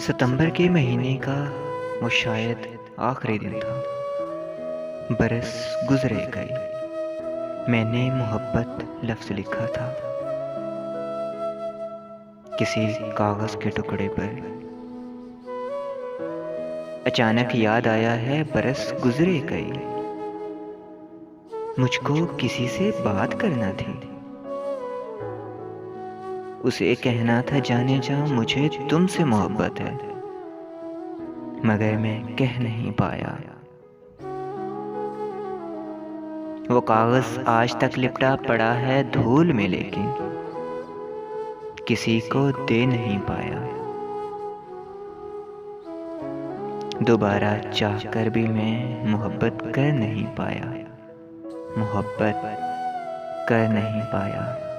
सितंबर के महीने का वो शायद आखिरी दिन था। बरस गुजरे गए। मैंने मोहब्बत लफ्ज़ लिखा था किसी कागज़ के टुकड़े पर। अचानक याद आया है बरस गुजरे गए, मुझको किसी से बात करना थी। उसे कहना था जाने जा मुझे तुमसे मोहब्बत है, मगर मैं कह नहीं पाया। वो कागज़ आज तक लिपटा पड़ा है धूल में, लेकिन किसी को दे नहीं पाया। दोबारा चाहकर भी मैं मोहब्बत कर नहीं पाया, मोहब्बत कर नहीं पाया।